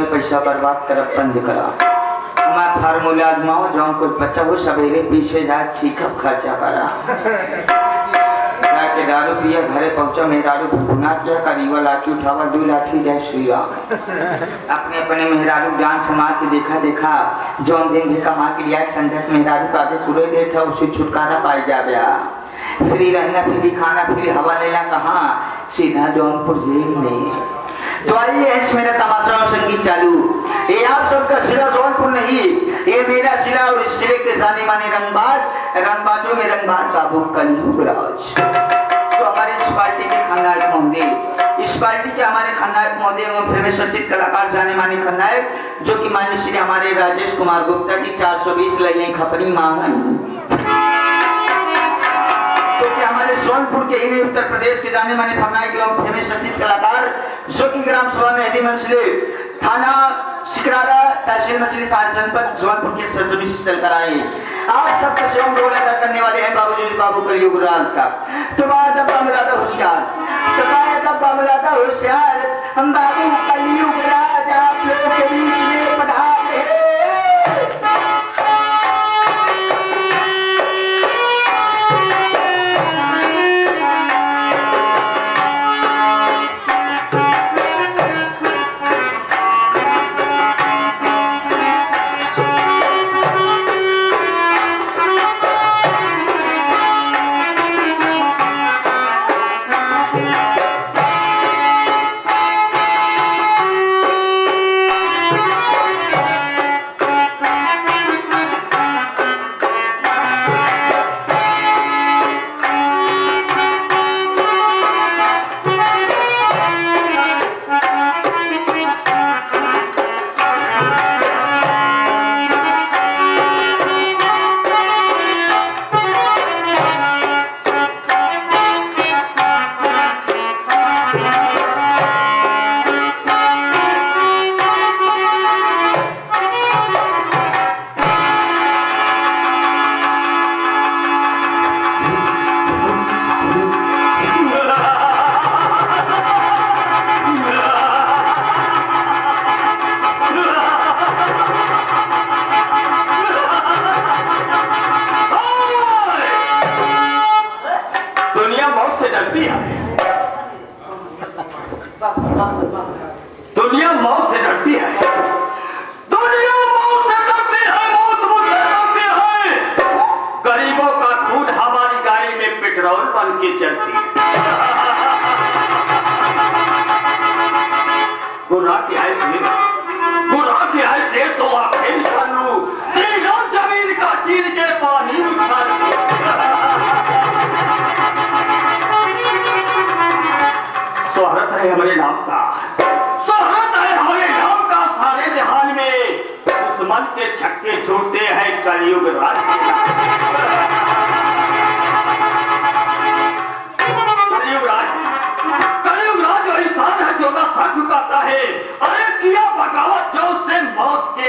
में पैसा बर्बाद कर बंद करा। मैं फार्मूला आजमाओ जो कुछ बच्चा हो सवेरे पीछे जाए ठीक है खर्चा करा। जाके दारू पिया घरे पहुंचा मेहरारू भुना किया करीवा लाठी उठावा 2 लाठी जय श्री राम। अपने अपने मेहरारू जान समा के देखा जौन दिन भी कमा के लिया संजय मेहरारू का आगे पूरे दे था उसे छुटकारा पाई जा गया। फ्री रहना फ्री खाना फ्री हवा लेना कहाँ सीधा जौनपुर जेल में। तो आइए इस मेरा तमाशा और संगीत चालू। ये आप सबका सिला जौनपुर नहीं, ये मेरा सिला और इस सिले के जाने माने रंगबाजों में रंगबाज बाबू कलयुग राज। तो हमारे इस पार्टी के खलनायक महोदय, इस पार्टी के हमारे खलनायक महोदय एवं फेमस चर्चित कलाकार जाने माने खलनायक जो कि माननीय श्री हमारे राजेश कुमार गुप्ता की 420 लई खपरी मांगन। हमारे सोनपुर के ही उत्तर प्रदेश के जाने माने खलनायक एवं फेमस चर्चित कलाकार जो कि ग्राम सभा में यदि मछली थाना सिकरारा तहसील मछली जनपद सोनपुर के सरजमी से चलकर आए। आज सबका स्वयं रोल अदा करने वाले हैं बाबू कलयुग राज का। तो बात मिलाता होशियार हम बाबू कलयुग राज आप लोगों के बीच में पधारे हैं। दुनिया मौत से डरती है, दुनिया मौत से डरती है, मौत मुझसे डरती है। गरीबों का खून हमारी गाड़ी में पेट्रोल बन के चलती है। गुर्रा की आय से तो आखिर निकाल लूं, सीधा जमीन का चीर के पानी उछाल दूं। शोहरत है हमारे नाम का, शोहरत है हमारे नाम का। सारे जहान में दुश्मन के छक्के छूटते हैं कलयुग राज के। कलयुग राज जो इंसान है जो का सर झुकाता है। अरे किया बगावत जो उससे मौत के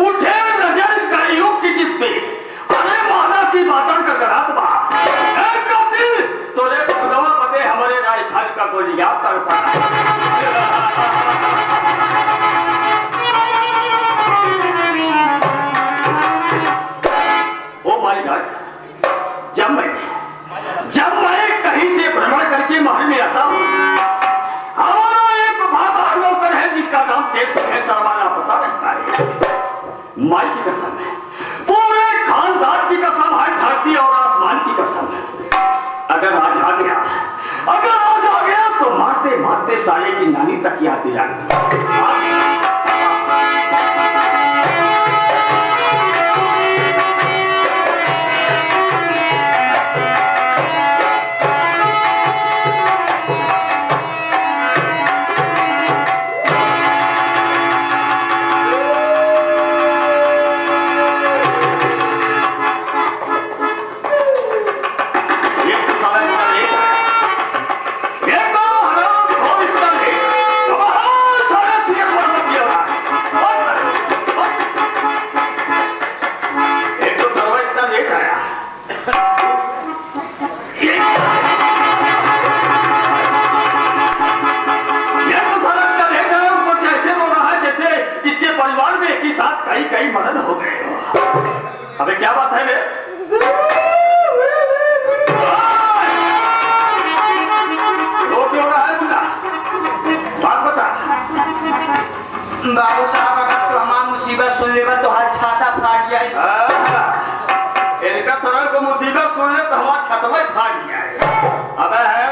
उठे नजर कलयुग की जिस पे। अरे माना की बातों का गरात बा तोरे खुदवा पते हमारे राइफल का गोलियां कर पाता। ओ माय गॉड, जब मैं बाबू साहब अगर तू हमार मुसीबत सुन लेबा तो हर छाता फाट जाए। इनका तरह को मुसीबत सुन ले तो हमारा छतवा ही फाट जाए। अबे है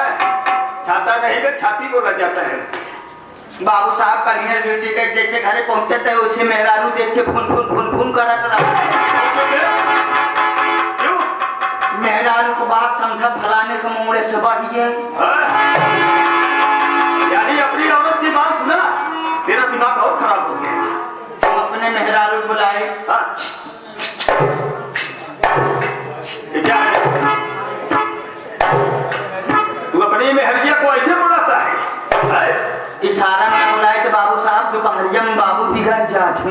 छाता नहीं के छाती को लग जाता है उससे। बाबू साहब कलिया ड्यूटी के जैसे घरे पहुंचे थे उसे मेहरारू देख के फुन करा क्यों? मेहरारू को बात समझा फलाने के मुंह से बढ़ गया। यानी अपनी औरत की बात सुना तेरा दिमाग और खराब हो गया। हम अपने मेहरारू बुलाए। क्या है? तू अपनी मेहरिया को ऐसे बुलाता है? इशारा में बुलाए तो बाबू साहब दोपहरिया में बाबू बिगड़ जाते।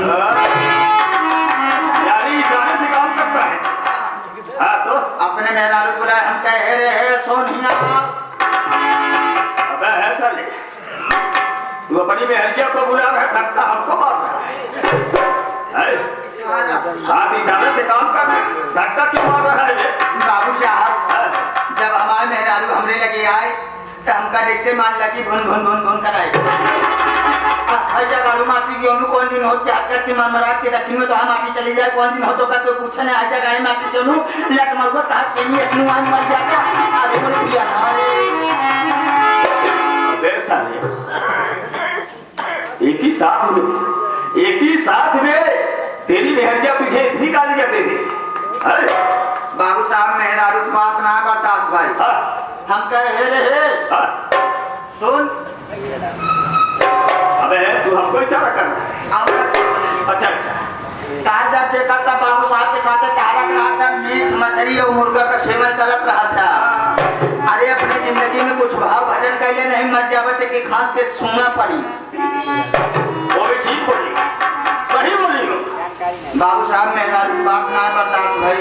यानी इशारे से काम करता है। हाँ तो अपने मेहरारू बुलाए हम कह रहे सोनिया। अबे है साले तू अपनी मेहरिया को बुला रहा है धक्का हमको मार रहा है। हाँ इशारे से काम कर रहे धक्का क्यों मार रहा है ये? बाबू साहब जब हमारे मेहरारू हमरे लगे आए तो हमका देखते मान लगी भुन कराए। गाड़ू माटी की अनु कौन दिन हो क्या करती मरात के दक्षिण में तो हम माटी चली जाए कौन दिन हो तो का तो पूछे ना आ जाए माटी के अनु लट मरको कहा सेमी असनु आज मर जाता आधे बोले पिया ना रे। अबे साले एक ही साथ में तेरी मेहरिया तुझे इतनी गाली देते थे। अरे बाबू साहब मेहरारू की बात ना बर्दाश्त भाई। हम कह रहे सुन। अबे तू हमको इशारा कर रहा है। अच्छा कहा जब देखा था बाबू साहब के साथ तारक रहा था मीट मछली और मुर्गा का सेवन करत रहा था। अरे अपने जिंदगी में कुछ भाव भजन कैले नहीं मर जावत कि खान के सुना पड़ी। वो भी ठीक बोली सही बोली लो। बाबू साहब मेहरारू की बात ना बर्दाश्त भाई।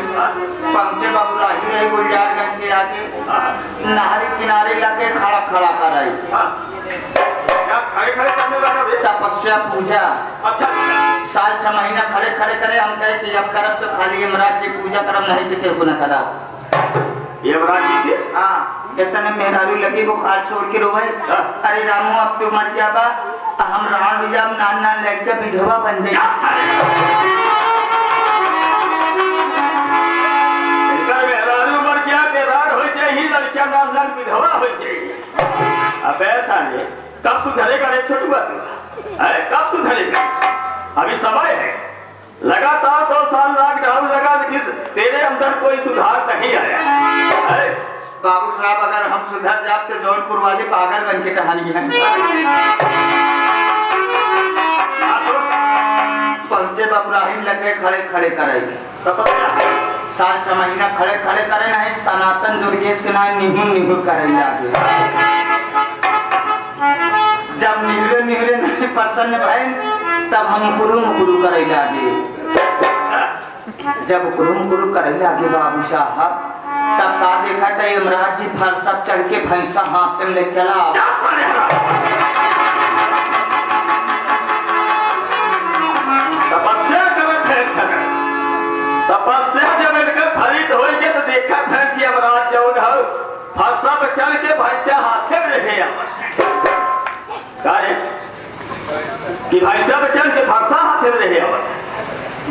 पंचे बाबू राही रहे गुलजारगंज के आगे नहरी किनारे लगे खड़ा कर रही। खड़े करने लगा तपस्या पूजा। अच्छा साल 6 महीना खड़े करे हम कहे कि अब करब तो खाली यमराज की पूजा करब नहीं तो केहू न करा। यमराज जी के हाँ इतने मेहरारू लगी बुखार छोड़ के रो भाई। अरे रामू अब तो मर जाबा हम रावण हो जाब नान लड़का विधवा बन जाए। मेहरारू मर गया बेदार हो जाए ही लड़किया नान विधवा हो जाएगी। अब ऐसा नहीं कब सुधरेगा रे छोटू कब सुधरेगा? अभी समय है। लगातार 2 साल लॉकडाउन लगा लेकिन तेरे अंदर कोई सुधार नहीं आया। बाबू साहब अगर हम सुधर जाब तो जौनपुर वाले पागल बन के कहानी है। पहुंचे इब्राहिम लगे खड़े करे साल 6 महीना खड़े करे नहीं सनातन दुर्गेश के नाम निहुर करे लागे। जब निहुरे नहीं प्रसन्न भइल तब हम कुरुम करे लागे। जब कुरुम करे लागे बाबू साहब तब का देखा था यमराज जी फरसा चढ़ के भैंसा हाथ में ले चला। तपस्या जब इनकर फलित हो गए तो देखा था कि यमराज जो फरसा पे चढ़ के भैंसा हाथे में रहे कि भैंसा पे चढ़ के फरसा हाथे में रहे।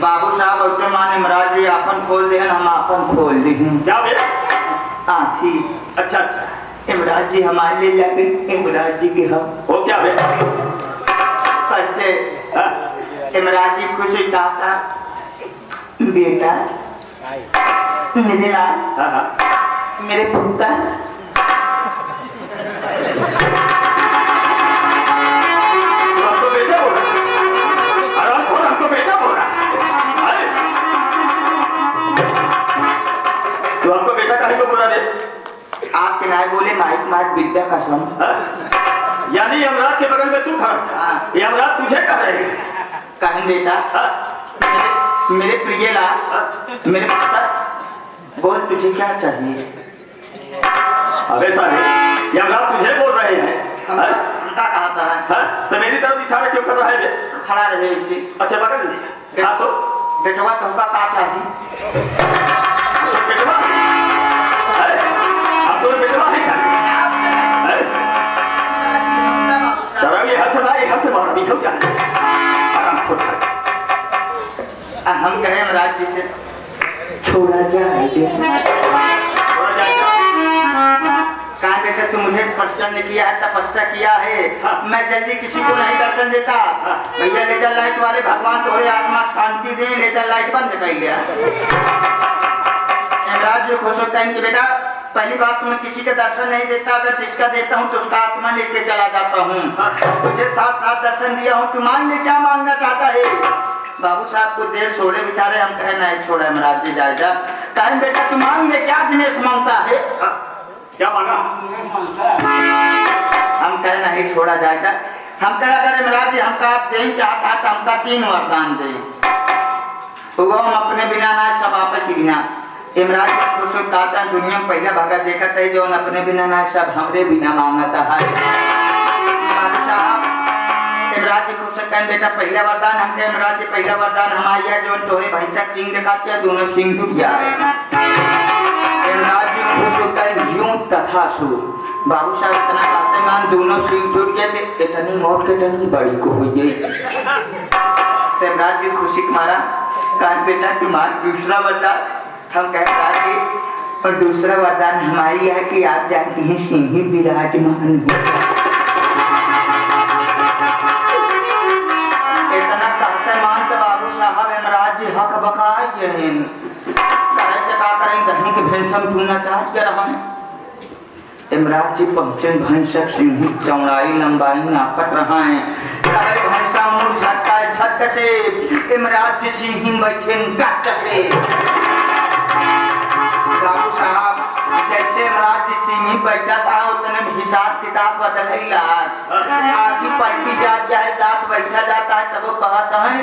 बाबू साहब उसके मान यमराज जी आपन खोल दे हम आपन खोल दी। क्या भैया? आँखी। अच्छा यमराज जी हमारे लिए लगे यमराज जी के हम वो क्या भैया? कैसे यमराज जी खुशी चाहता बेटा मेरे लाल मेरे पुत्र हमको बेटा बोला हमको बेटा बोला तो हमको बेटा काहे को बोला दे? आप के नाय बोले माइक मार विद्या कसम। यानी यमराज के बगल में तू खड़ा था यमराज तुझे कह रहे कहन बेटा मेरे प्रिय लाल मेरे पुत्र बोल तुझे क्या चाहिए? अबे साले यमराज तुझे बोल रहे हैं। हमका कहा था तो मेरी तरफ इशारा क्यों कर रहा है? खड़ा रहे इसे। अच्छा बगल में हाँ तो बेटवा तुमका का चाहिए? बेटवा अब तो बेटवा है चलो ये हाथ से मार दी हो जाए लीजिए। कहा बेटा तू मुझे प्रसन्न किया है, तपस्या किया है, मैं जल्दी किसी को नहीं दर्शन देता। भैया लेटर लाइट वाले भगवान तोरे आत्मा शांति दे, लेटर लाइट बंद कर लिया। यमराज जो खुश होता है कि बेटा पहली बात मैं किसी का दर्शन नहीं देता, अगर जिसका देता हूँ तो उसका आत्मा लेके चला जाता हूँ। तुझे साथ साथ दर्शन दिया हूँ, तू मान ले क्या मांगना चाहता है। बाबू साहब कुछ देर छोड़े बेचारे, हम कहे नहीं छोड़ा महाराज जी जायजा। कहें बेटा तू मांग ले क्या दिनेश मांगता है। क्या मांगा? हम कहे नहीं छोड़ा जाएगा। हम कहा करे महाराज जी हमका आप दें चाहता तो हमका 3 वरदान दे। हम अपने बिना ना सब आप के बिना। इमराज को काटा दुनिया में पहला भागा देखा था जो अपने बिना ना सब हमरे बिना मांगता है। इमराज को कहन बेटा पहला वरदान हमके इमराज पहला वरदान हमारी है जो तोरे भैंसा सिंह दिखाते हैं दोनों सिंह टूट जाए। इमराज को कहन यूं तथा सु बाबू साहब इतना कहते मान दोनों सिंह टूट गए थे, इतनी मौत के इतनी बड़ी को हुई गई। इमराज जी खुशी मारा कहन बेटा तुम्हारा दूसरा वरदान हम कहते और दूसरा वरदान हमारी है कि आप जानती हैं सिंह विराजमान इतना कहते मान तो बाबू साहब इमराज जी हक बकाए दही के भैंसम ढूंढना चाहते रहा। इमराज जी पहुंचे भैंसा सिंह चौड़ाई लंबाई नापत रहा है। भैंसा मुड़ झटका झटक से इमराज जी सिंह बैठे टक से। बाबू साहब जैसे इमराज जी सिंह बैठा था उतने हिसाब किताब बदल ही रहा। आखिर पलटी जात जाए दांत बैठा जाता है तब वो कहता है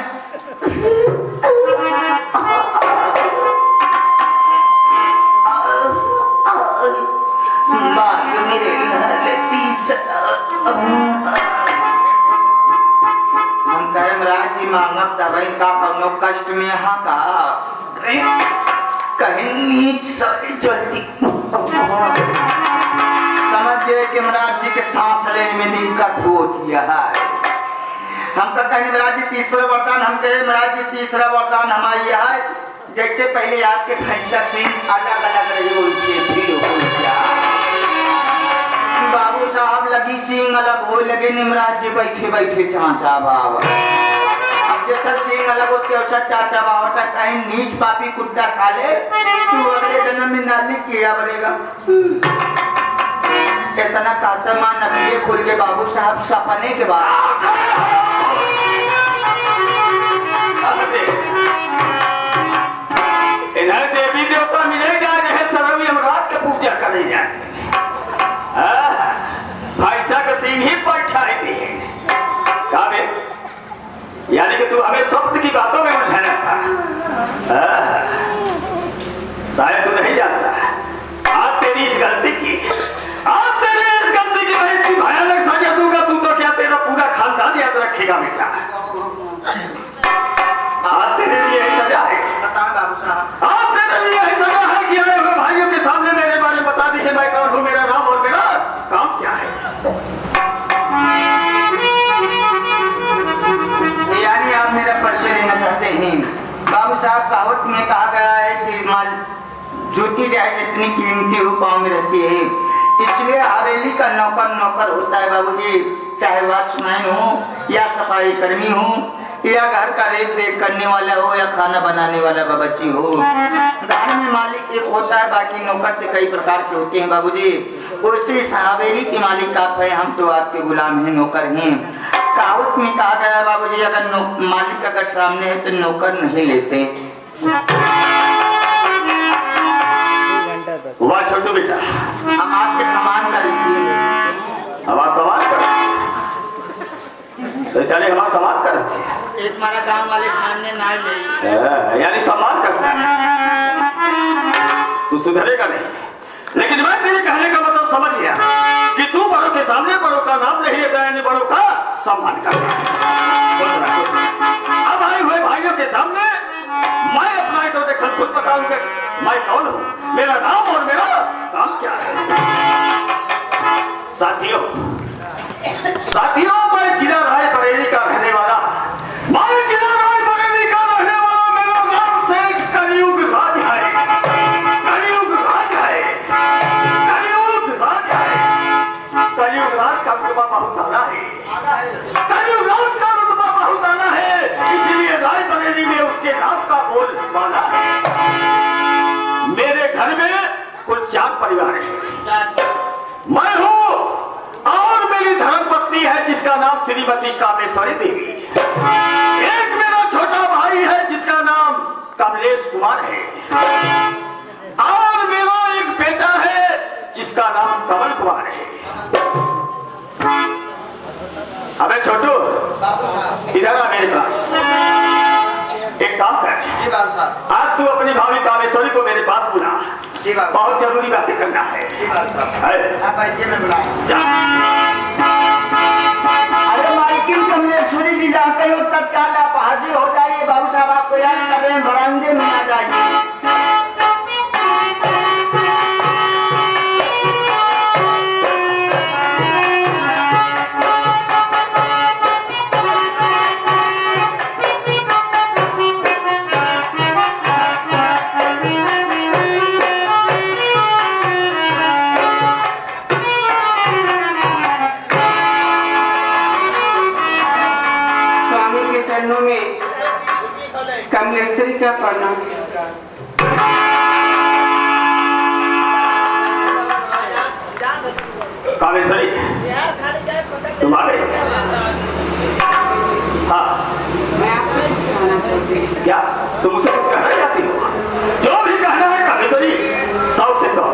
हम कहे इमराज जी मांगब दवाई का कौनो कष्ट में यहाँ का कहीं जल्दी समझ गए कि महाराज जी के सांस लेने में दिक्कत होती है। हम तो कहीं महाराज जी तीसरा वरदान हम कहे महाराज जी तीसरा वरदान हमारी है जैसे पहले आपके भैंसा सिंह अलग अलग रहे उनसे फिर हो बाबू साहब लगी सिंह अलग हो लगे निमराज जी बैठे बैठे चाचा बाबा सिंह अलग होते चाचा बाबा कहीं नीच पापी कुत्ता साले तू अगले जन्म में नाली कीड़ा बनेगा। इतना काता मान नकली खुल के बाबू साहब सपने के बाद इधर देवी देवता मिले जाए सरवी हम रात के पूजा करे जाए भाईसा का सिंह ही बैठाए थे। यानी कि तू हमें स्वप्न की बातों में उलझाना था। शायद तू नहीं जानता आज तेरी इस गलती की भयानक सजा दूंगा। तू तो क्या तेरा पूरा खानदान याद रखेगा बेटा। आज तेरे लिए यही सजा है। बाबू साहब आज तेरे लिए यही सजा है कि आए हुए भाइयों के सामने मेरे बारे में बता दीजिए मैं कौन हूँ, मेरा नाम और मेरा काम क्या है। यानी आप मेरा परिचय लेना चाहते हैं। बाबू साहब कहावत में कहा गया है कि माल जूती जाए जितनी कीमती हो पाँव में रहती है, इसलिए हवेली का नौकर नौकर होता है बाबूजी। चाहे वॉचमैन हो या सफाई कर्मी हो या घर का रेख देख करने वाला हो या खाना बनाने वाला बावर्ची हो, घर में मालिक एक होता है, बाकी नौकर तो कई प्रकार के होते हैं बाबूजी। उसी हवेली के मालिक आप है, हम तो आपके गुलाम हैं, नौकर हैं। कहावत में कहा गया है बाबूजी अगर मालिक अगर सामने है तो नौकर नहीं लेते। वाह छोटू बेटा हम आपके सामान का रीति हमारा सामान कर तो चले हमारा सामान कर एक हमारा गांव वाले सामने ना ले यानी सम्मान करता है तू सुधरेगा नहीं। लेकिन मैं तेरे कहने का मतलब समझ गया कि तू बड़ों के सामने बड़ों का नाम नहीं लेता यानी बड़ों का सम्मान करता है। अब आए हुए भाइयों के सामने मैं अपना तो देखकर खुद बताऊंगा मैं कौन हूँ, मेरा नाम और मेरा काम क्या है। साथियों मैं जिला राय बरेली का रहने वाला मेरा गांव से कलयुग राज है। मैं हूँ और मेरी धर्मपत्नी है जिसका नाम श्रीमती कामेश्वरी देवी। एक मेरा छोटा भाई है जिसका नाम कमलेश कुमार है और मेरा एक बेटा है जिसका नाम कमल कुमार है। अबे छोटू इधर आ मेरे पास। एक काम कर, आज तू अपनी भाभी कामेश्वरी को मेरे पास बुला, बहुत जरूरी बातें करना है। अरे मालकिन कमलेश्वरी जी जाते हो तत्काल आप हाजिर हो जाइए। बाबू साहब आपको याद कर रहे हैं, बरामदे में आ जाइए। कमलेश्वरी का प्रणाम। कामेश्वरी तुम्हारे हाँ मैं आपसे कुछ कहना चाहती हूँ। क्या तुम मुझसे कुछ कहना चाहती हो? जो भी कहना है कामेश्वरी साउथ से कहो।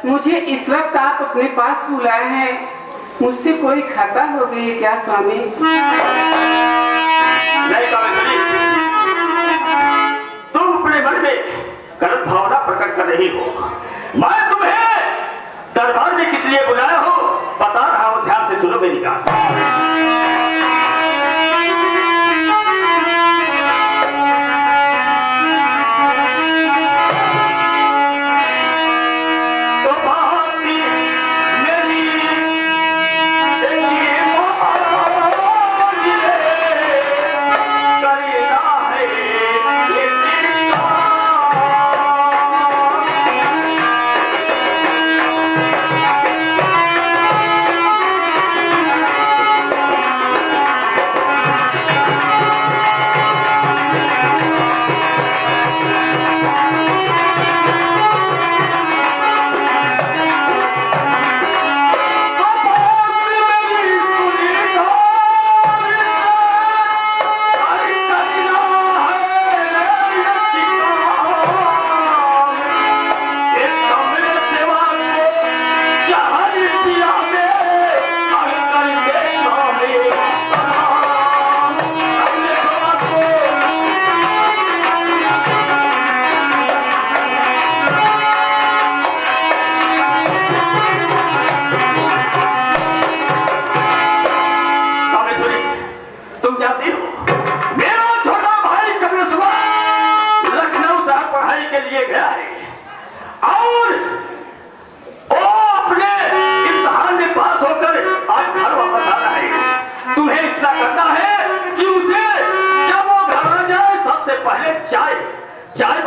मुझे इस वक्त आप अपने पास बुलाए हैं, मुझसे कोई खता हो गई है क्या स्वामी? नहीं कामेश्वरी, तुम अपने मन में गलत भावना प्रकट कर रही हो। मैं तुम्हें दरबार में किस लिए बुलाया हो बता रहा हूं, ध्यान से सुनो मेरी बात।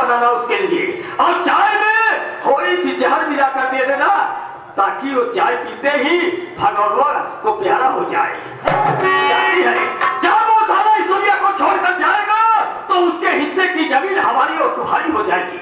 बनाना उसके लिए, और चाय में थोड़ी सी जहर मिला कर दे देना, ताकि वो चाय पीते ही भगवान को प्यारा हो जाए। जब वो सारा इस दुनिया को छोड़कर जाएगा तो उसके हिस्से की जमीन हमारी और तुम्हारी हो जाएगी।